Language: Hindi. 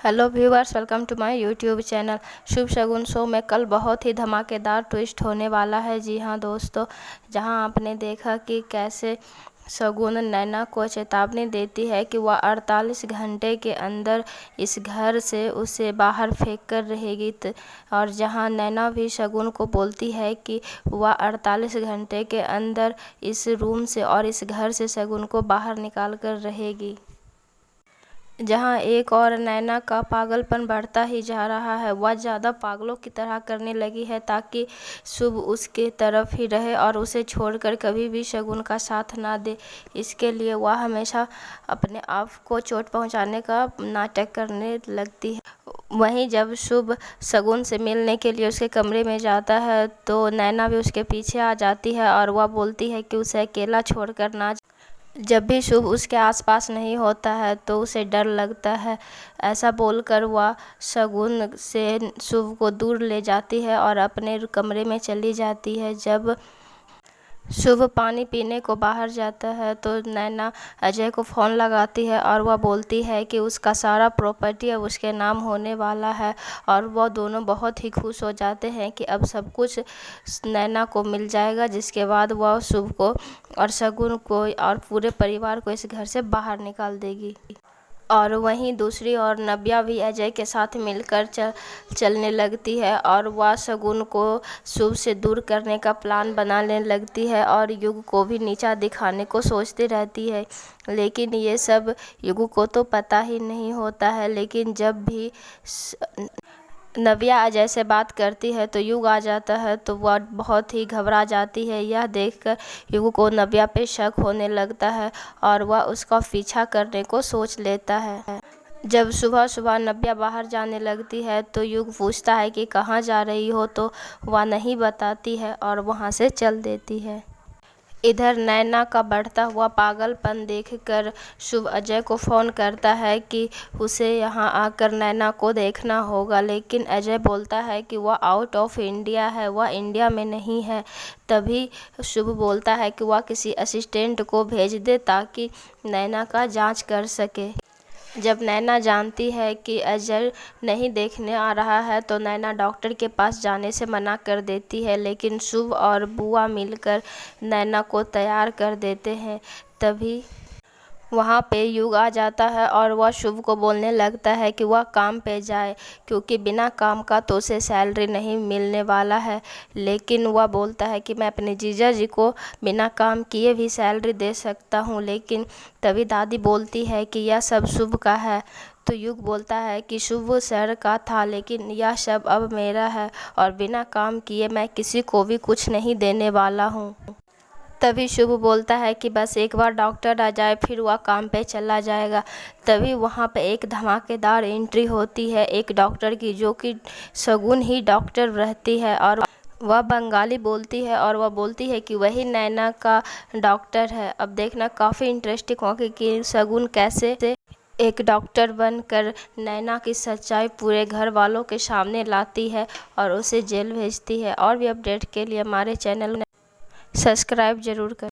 Hello viewers, welcome to my YouTube channel. Shubh Shagun show में कल बहुत ही धमाकेदार ट्विस्ट होने वाला है। जी हाँ दोस्तों, जहां आपने देखा कि कैसे शगुन नैना को चेतावनी देती है कि वह 48 घंटे के अंदर इस घर से उसे बाहर फेंक कर रहेगी, और जहां नैना भी शगुन को बोलती है कि वह 48 घंटे के अंदर इस रूम से और इस घर से शगुन को बाहर निकाल कर रहेगी। जहाँ एक और नैना का पागलपन बढ़ता ही जा रहा है। वह ज़्यादा पागलों की तरह करने लगी है ताकि शुभ उसके तरफ ही रहे और उसे छोड़कर कभी भी शगुन का साथ ना दे। इसके लिए वह हमेशा अपने आप को चोट पहुंचाने का नाटक करने लगती है। वहीं जब शुभ शगुन से मिलने के लिए उसके कमरे में जाता है तो नैना भी उसके पीछे आ जाती है और वह बोलती है कि उसे अकेला छोड़कर ना। जब भी शुभ उसके आसपास नहीं होता है तो उसे डर लगता है। ऐसा बोलकर वह शगुन से शुभ को दूर ले जाती है और अपने कमरे में चली जाती है। जब शुभ पानी पीने को बाहर जाता है तो नैना अजय को फ़ोन लगाती है और वह बोलती है कि उसका सारा प्रॉपर्टी अब उसके नाम होने वाला है, और वह दोनों बहुत ही खुश हो जाते हैं कि अब सब कुछ नैना को मिल जाएगा। जिसके बाद वह शुभ को और शगुन को और पूरे परिवार को इस घर से बाहर निकाल देगी। और वहीं दूसरी ओर नव्या भी अजय के साथ मिलकर चलने लगती है और वह शगुन को शुभ से दूर करने का प्लान बनाने लगती है और युग को भी नीचा दिखाने को सोचती रहती है। लेकिन ये सब युग को तो पता ही नहीं होता है। लेकिन जब भी नव्या अजय से बात करती है तो युग आ जाता है, तो वह बहुत ही घबरा जाती है। यह देखकर युग को नव्या पे शक होने लगता है और वह उसका पीछा करने को सोच लेता है। जब सुबह सुबह नव्या बाहर जाने लगती है तो युग पूछता है कि कहाँ जा रही हो, तो वह नहीं बताती है और वहाँ से चल देती है। इधर नैना का बढ़ता हुआ पागलपन देखकर शुभ अजय को फ़ोन करता है कि उसे यहाँ आकर नैना को देखना होगा। लेकिन अजय बोलता है कि वह आउट ऑफ इंडिया है, वह इंडिया में नहीं है। तभी शुभ बोलता है कि वह किसी असिस्टेंट को भेज दे ताकि नैना का जांच कर सके। जब नैना जानती है कि अजय नहीं देखने आ रहा है तो नैना डॉक्टर के पास जाने से मना कर देती है। लेकिन शुभ और बुआ मिलकर नैना को तैयार कर देते हैं। तभी वहाँ पे युग आ जाता है और वह शुभ को बोलने लगता है कि वह काम पे जाए, क्योंकि बिना काम का तो उसे सैलरी नहीं मिलने वाला है। लेकिन वह बोलता है कि मैं अपने जीजा जी को बिना काम किए भी सैलरी दे सकता हूँ। लेकिन तभी दादी बोलती है कि यह सब शुभ का है। तो युग बोलता है कि शुभ सर का था, लेकिन यह सब अब मेरा है और बिना काम किए मैं किसी को भी कुछ नहीं देने वाला हूँ। तभी शुभ बोलता है कि बस एक बार डॉक्टर आ जाए फिर वह काम पे चला जाएगा। तभी वहाँ पे एक धमाकेदार एंट्री होती है एक डॉक्टर की, जो कि शगुन ही डॉक्टर रहती है और वह बंगाली बोलती है और वह बोलती है कि वही नैना का डॉक्टर है। अब देखना काफ़ी इंटरेस्टिंग होगा कि शगुन कैसे एक डॉक्टर बनकर नैना की सच्चाई पूरे घर वालों के सामने लाती है और उसे जेल भेजती है। और भी अपडेट के लिए हमारे चैनल सब्सक्राइब ज़रूर करें।